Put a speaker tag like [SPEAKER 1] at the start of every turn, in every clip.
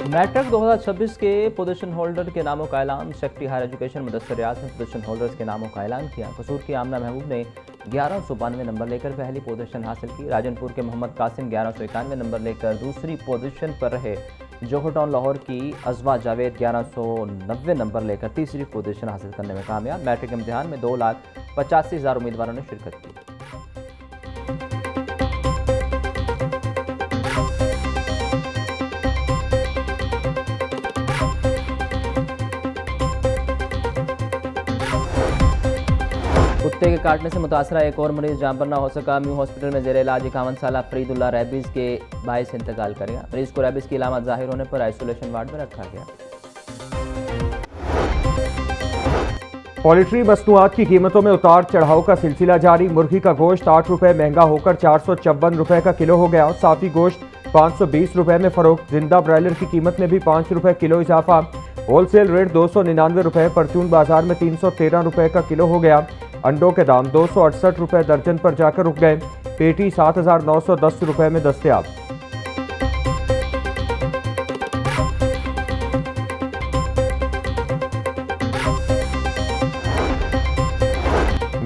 [SPEAKER 1] Matric 2026 के position holder के नामों का ऐलान। सेक्रेटरी हायर एजुकेशन मुदस्सिर रियाज ने पोजीशन होल्डर्स के नामों का ऐलान किया। कसूर की आमना महबूब ने 1192 नंबर लेकर पहली पोजीशन हासिल की। राजनपुर के मोहम्मद कासिम 1191 नंबर लेकर दूसरी पोजीशन पर रहे। जोहर टाउन लाहौर की अजवा जावेद 1190 नंबर लेकर तीसरी पोजीशन हासिल करने में कामयाब। मैट्रिक इम्तिहान में 2,85,000 उम्मीदवारों ने शिरकत की। कुत्ते के काटने से मुतासरा एक और मरीज जान पर ना हो सका। म्यू हॉस्पिटल में जेर इलाज 51 साल फरीदुल्लाह रेबीज के बायस इंतकाल कर गया। मरीज को रेबीज की अलामत जाहिर होने पर आइसोलेशन वार्ड में रखा गया।
[SPEAKER 2] पोल्ट्री मसनूआत की कीमतों में उतार चढ़ाव का सिलसिला जारी। मुर्गी का गोश्त 8 रुपए महंगा होकर 454 रुपए का किलो हो गया। साफी गोश्त 520 रुपए में फरोख्त। जिंदा ब्रायलर की कीमत में भी 5 रुपए किलो इजाफा। होलसेल रेट 299 रुपए। परचून बाजार में 313 रुपए का किलो हो गया। अंडों के दाम 268 रुपए दर्जन पर जाकर रुक गए। पेटी 7,910 रुपए में दस्तयाब।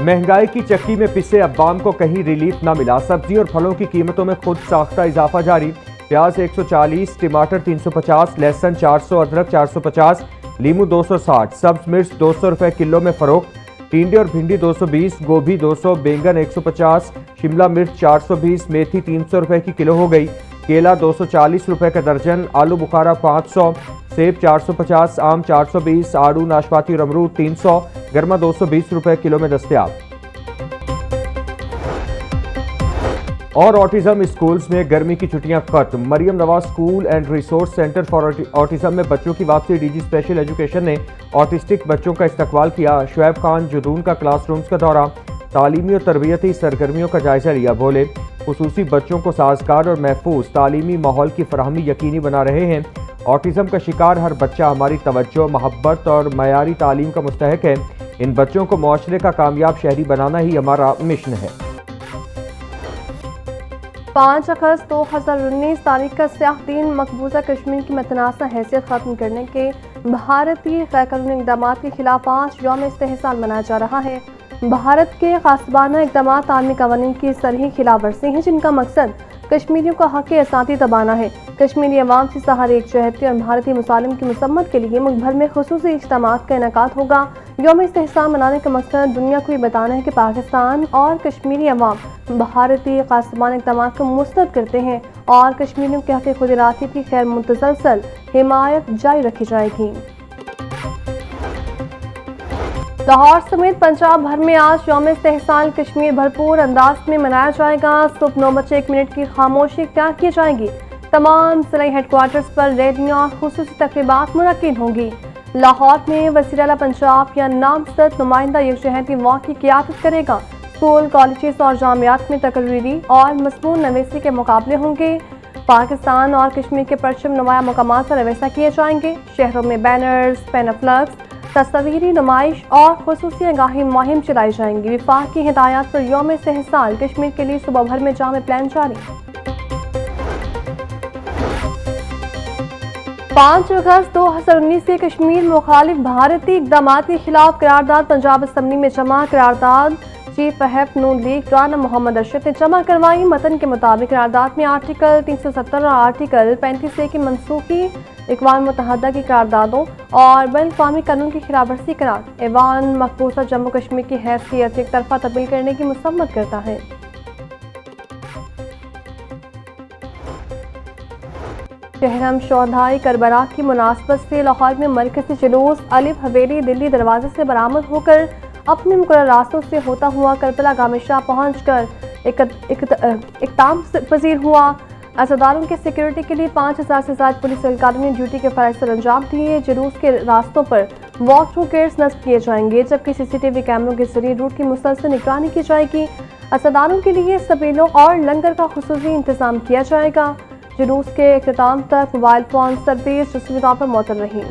[SPEAKER 2] महंगाई की चक्की में पिसे अब्बाम को कहीं रिलीफ ना मिला। सब्जी और फलों की कीमतों में खुद साख्ता इजाफा जारी। प्याज 140, टमाटर 350, लहसुन 400, अदरक 450, लीमू 260, सब्ज मिर्च 200 रुपए किलो में फरोख्त। टिंडे और भिंडी 220, गोभी 200, बैंगन 150, शिमला मिर्च 420, मेथी 300 रुपए की किलो हो गई। केला 240 रुपए का दर्जन। आलू बुखारा 500, सेब 450, आम 420, आड़ू नाशपाती और अमरूद 300, गर्मा 220 रुपए किलो में दस्तयाब। और ऑटिज्म स्कूल्स में गर्मी की छुट्टियां खत्म। Maryam Nawaz school and resource centre for autism में बच्चों की वापसी। डीजी स्पेशल एजुकेशन ने ऑटिस्टिक बच्चों का इस्तकबाल किया। शुएब खान जुदून का क्लासरूम्स का दौरा। तालीमी और तरबियती सरगर्मियों का जायजा लिया। बोले खुसूसी बच्चों को साजगार और महफूज तालीमी माहौल की फराहमी यकीनी बना रहे हैं। ऑटिज्म का शिकार हर बच्चा हमारी तवज्जो, मोहब्बत और मयारी तालीम का मुस्तहक है। इन बच्चों को मुआशरे का कामयाब शहरी बनाना ही हमारा मिशन है।
[SPEAKER 3] 5 अगस्त 2019 तारीख का स्याह दिन मकबूजा कश्मीर की मतनासा हैसियत खत्म करने के भारतीय गैरकानूनी इक़दाम के खिलाफ आज यौम इस्तेहसाल मनाया जा रहा है। भारत के गासिबाना इक़दाम आलमी कवानीन की सरही खिलाफ वर्जी हैं, जिनका मकसद कश्मीरियों का हक़ असाती दबाना है। कश्मीरी अवाम से सहारे एकजहती और भारतीय मुसालिम की मसम्मत के लिए मुल्क भर में खुसूसी इज्तिमात का इनेकाद होगा। यौम इस्तेहसाल मनाने का मकसद दुनिया को ये बताना है कि पाकिस्तान और कश्मीरी अवाम भारतीय गासिबाना इक़दाम को मुस्तरद करते हैं और कश्मीरियों के हक़ खुद इरादती की खैर मुतसलसल हिमायत जारी रखी जाएगी। लाहौर समेत पंजाब भर में आज यौम इस्तेहसाल कश्मीर भरपूर अंदाज में मनाया जाएगा। सुबह 9:01 की खामोशी इख्तियार की जाएगी। तमाम जिला हेडक्वार्टर्स पर रैलियां और खुसूसी तकरीबात मुनक्किद होंगी। लाहौर में वज़ीर आला पंजाब या नामजद नुमाइंदा यकजहती वॉक की क़ियादत करेगा। स्कूल, कॉलेजेस और जामियात में तकरीरी और मज़मून नवीसी के मुकाबले होंगे। पाकिस्तान और कश्मीर के परचम नुमाया मकामात पर रवैसा किए जाएंगे। शहरों में बैनर्स, पेनाफ्लक्स, तस्वीरी नुमाइश और खुसूसी आगाही मुहिम चलाई जाएंगी। विफाक की हिदायत पर यौम इस्तेहसाल कश्मीर के लिए सुबह भर में जामे प्लान जारी। 5 अगस्त 2019 से कश्मीर मुखालिफ भारतीय इक़दामात के खिलाफ करारदाद पंजाब असम्बली में जमा। करारदाद चीफ व्हिप नून लीग राना मोहम्मद अरशद ने जमा करवाई। मतन के मुताबिक करारदाद में आर्टिकल 370 और आर्टिकल 35A की मनसूखी, इक़वाम मुत्तहदा की करारदादों और बैनुल-अक़वामी कानून की खिलाफवर्जी करार। ऐवान मकबूजा जम्मू कश्मीर की हैसियत एक तरफा तब्दील करने की मुसम्मत करता है। शहरम शोहदाए करबला की मुनासबत से लाहौर में मरकज़ी जुलूस अलिफ हवेली दिल्ली दरवाजे से बरामद होकर अपने मुकर्रर रास्तों से होता हुआ करबला गामिशाह पहुँच कर इक़दाम पजीर हुआ। अज़ादारों के सिक्योरिटी के लिए 5000 से ज़्यादा पुलिस एहलकारों ने ड्यूटी के फ़राइज़ सर अंजाम दिए। जुलूस के रास्तों पर वॉक थ्रू गेट्स नस्ब किए जाएंगे, जबकि CCTV कैमरों के जरिए रूट की मुसलसल निगरानी की जाएगी। अज़ादारों के लिए सबेलों और लंगर का खुसूसी इंतज़ाम किया जाएगा। जुलूस के इख्तिताम तक मोबाइल फ़ोन सर्विस जस्वी तौर पर मौतल रही।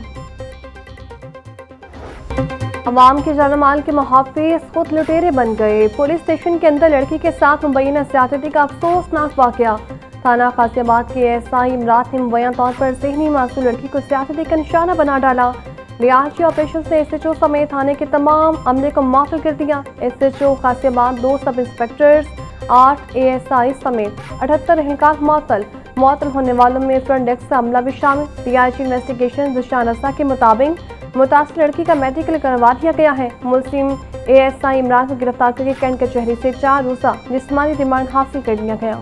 [SPEAKER 3] अवाम के जान माल के मुहाफ़िज़ खुद लुटेरे बन गए। पुलिस स्टेशन के अंदर लड़की के साथ मुबैना ज़्यादती का अफसोसनाक वाक़या। थाना खासियाबाद के एसआई इमरान ने मुबैना तौर पर ज़हनी मासूम लड़की को सियासत देकर निशाना बना डाला। रियाची ऑपरेशन से एसएचओ समेत थाने के तमाम अमले को मुअत्तल कर दिया। एसएचओ खासियाबाद, 2 सब इंस्पेक्टर्स, 8 एएसआई समेत 78 एहलकार मुअत्तल होने वालों में फ्रंट डेस्क का अमला भी शामिल। डीआईजी इन्वेस्टिगेशन दिशान असा के मुताबिक मुतासिर लड़की का मेडिकल करवा दिया गया है। मुस्लिम एएसआई इमरान को गिरफ्तार करके कैंट कचहरी से 4 रोज़ा जिस्मानी रिमांड हासिल कर लिया गया।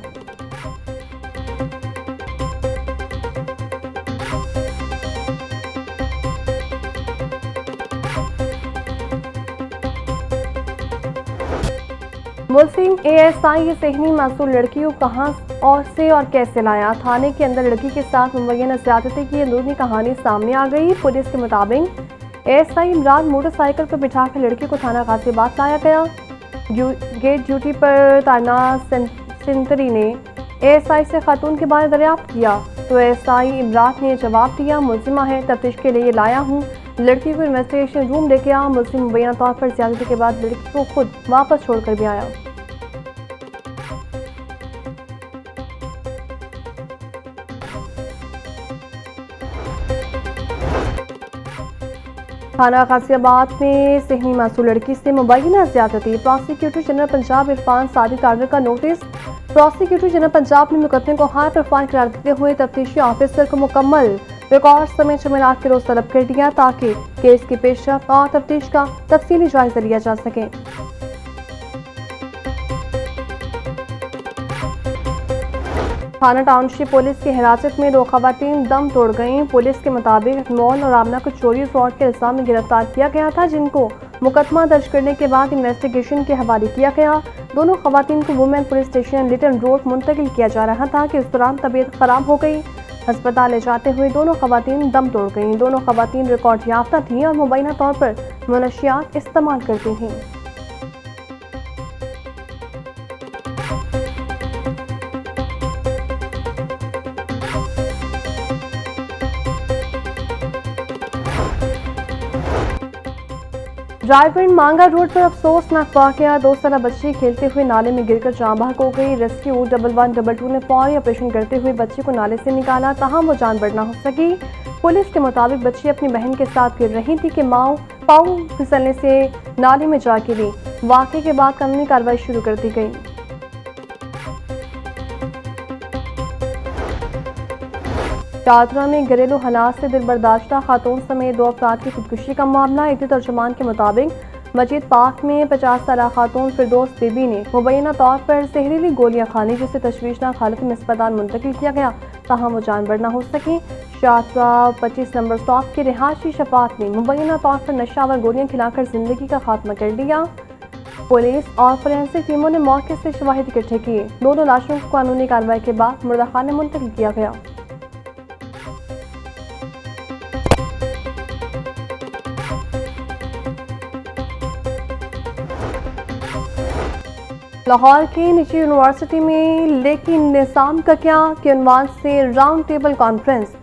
[SPEAKER 3] मुस्लिम एएसआई ये ज़हनी मासूम लड़की को कहां और कैसे लाया। थाने के अंदर लड़की के साथ मुबैना ज़्यादती की अंदरूनी कहानी सामने आ गई। पुलिस के मुताबिक एएसआई इमरान मोटरसाइकिल पर बिठाकर लड़की को थाना गाजियाबाद लाया गया। गेट ड्यूटी पर तैनात सेंटरी ने एएसआई से खातून के बारे दरियाफ्त किया तो एएसआई इमरान ने जवाब दिया, मुलजिमा है, तफ्तीश के लिए लाया हूँ। लड़की को इन्वेस्टिगेशन रूम लेके आया। मुस्लिम मुबैना तौर पर ज़्यादती के बाद लड़की को खुद वापस छोड़कर भी आया। थाना गाजियाबाद में ज़हनी मासूम लड़की से मुबैना ज़्यादती। Prosecutor general Punjab Irfan Sadiq order का नोटिस। प्रोसिक्यूटर जनरल पंजाब ने मुकदमे को हाई प्रोफाइल करार देते हुए तफ्तीशी ऑफिसर को मुकम्मल रिकॉर्ड समेत जमेरात के रोज तलब कर दिया ताकि केस की पेशरफ्त और तफ्तीश का तफसीली जायजा लिया जा सके। थाना टाउनशिप पुलिस की हिरासत में 2 खवातीन दम तोड़ गईं। पुलिस के मुताबिक मौन और आमना को चोरी फ्रॉड के इल्जाम में गिरफ्तार किया गया था, जिनको मुकदमा दर्ज करने के बाद इन्वेस्टिगेशन के हवाले किया गया। दोनों खवातीन को women police station Lytton road मुंतकिल किया जा रहा था कि उस दौरान तबीयत खराब हो गई। अस्पताल ले जाते हुए दोनों खवातीन दम तोड़ गईं। दोनों खवातीन रिकॉर्ड याफ्ता थीं और मुबैना तौर पर मनशियात इस्तेमाल करती थीं। रायपुर मांगा रोड पर अफसोसनाक वाकया। 2 साला बच्ची खेलते हुए नाले में गिरकर जाँ बहक हो गई। रेस्क्यू 1122 ने फौरी ऑपरेशन करते हुए बच्ची को नाले से निकाला, ताहम वो जान बच न हो सकी। पुलिस के मुताबिक बच्ची अपनी बहन के साथ गिर रही थी कि पाँव फिसलने से नाले में जा गिरी। वाकये के बाद कानूनी कार्रवाई शुरू कर दी गई। शाहदरा में घरेलू हालात से दिलबर्दाश्ता खातून समेत 2 अफराद की खुदकुशी का मामला। इब्तदाई तर्जुमान के मुताबिक मस्जिद पाक में 50 साला खातून फिरदौस बीबी ने मुबैना तौर पर जहरीली गोलियां खानी, जिसे तशवीशनाक हालत में अस्पताल मुंतकिल किया गया, ताहम वो जान बच न हो सकी। शाहदरा 25 नंबर स्टॉप की रिहायशी शफात ने मुबैना तौर पर नशावर गोलियां खिलाकर जिंदगी का खात्मा कर दिया। पुलिस और फोरेंसिक टीमों ने मौके से शवाहिद इकट्ठे किए। दोनों लाशों को कानूनी कार्रवाई के बाद मुर्दाखाने मुंतकिल किया गया। लाहौर की निजी यूनिवर्सिटी में लेकिन निज़ाम का क्या के उन्वान से राउंड टेबल कॉन्फ्रेंस।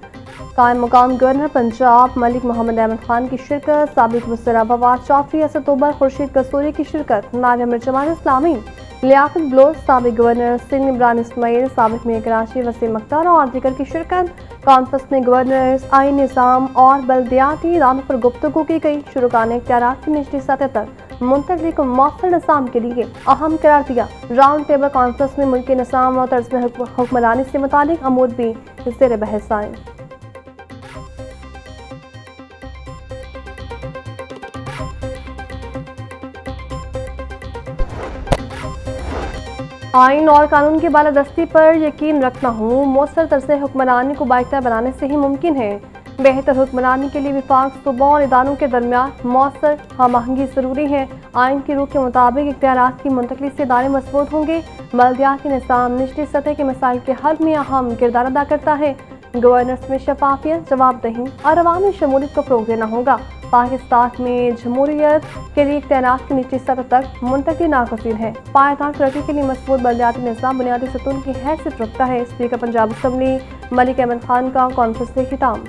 [SPEAKER 3] कायम मुकाम गवर्नर पंजाब मलिक मोहम्मद अहमद खान की शिरकत, साबिक वज़ीर फवाद चौधरी, असद तोबर, खुर्शीद कसूरी की शिरकत, नायब अमीर जमात इस्लामी लियाकत बलोच, साबिक गवर्नर सिंध इमरान इस्माइल, साबिक मेयर कराची वसीम अख्तर और दीगर की शिरकत। कॉन्फ्रेंस में गवर्नर्स, आईन निज़ाम और बल्दियाती इदारों पर गुफ्तगू की गई। शुरुआत इख्तियारात की निचली सतह तक मुंतकली को मौसर निज़ाम के लिए अहम करार दिया। राउंड टेबल कॉन्फ्रेंस में मुल्की निज़ाम और तर्ज़ हुक्मरानी से मुतालिक अमूर भी ज़ेर बहस आए। आइन और कानून की बालादस्ती पर यकीन रखता हूँ। मौसर तर्ज़ हुक्मरानी को बाइख्तियार बनाने से ही मुमकिन है। बेहतर हुक्मरानी के लिए विफाक सूबों और इदारों के दरमियान मौसर हम आहंगी ज़रूरी है। आइन की रूह के मुताबिक इख्तियारात की मुंतकली से इदारे मजबूत होंगे। बल्दियाती निज़ाम निचली सतह के मसाइल के हल में अहम किरदार अदा करता है। गवर्नर्स में शफाफियत, जवाबदही और अवामी शमूलियत को फ़रोग़ देना होगा। पाकिस्तान में जमहूरियत के लिए इख्तियारात की निचली सतह तक मुंतकली नागज़ीर है। पायदार तरक्की के लिए मजबूत बल्दियाती निज़ाम बुनियादी सतून की हैसियत रखता है। स्पीकर पंजाब असम्बली मलिक अहमद खान का कॉन्फ्रेंस से खिताब।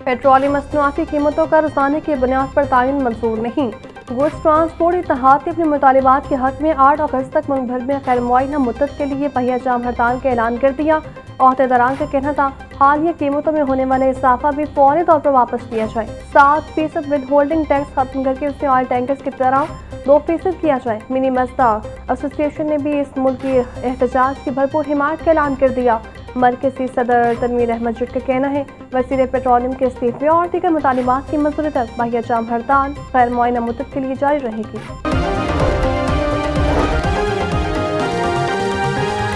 [SPEAKER 3] पेट्रोलियम मसनूआत की कीमतों का रोज़ाना की बुनियाद पर तायन मंजूर नहीं। गुड्स ट्रांसपोर्ट इत्तेहाद ने अपने मुतालिबात के हक में 8 अगस्त तक मुल्क भर में खैर मुआयना मुद्दत के लिए पहिया जाम हड़ताल का ऐलान कर दिया। अहदेदारान का कहना था हालिया कीमतों में होने वाला इजाफा भी फौरी तौर पर वापस लिया जाए। 7% विद होल्डिंग टैक्स खत्म करके उसे ऑयल टैंकर्स की तरह 2% किया जाए। मिनी मजदा एसोसिएशन ने भी इस मुल्क की एहतजाज की भरपूर हिमायत का ऐलान कर दिया। मरकजी सदर तनवीर अहमद जुट का कहना है वज़ीर पेट्रोलियम के इस्तीफे और दीगर मुतालिबात की मंजूरी तक पहिया जाम हड़ताल खैर मुआयना मुद्दत के लिए जारी रहेगी।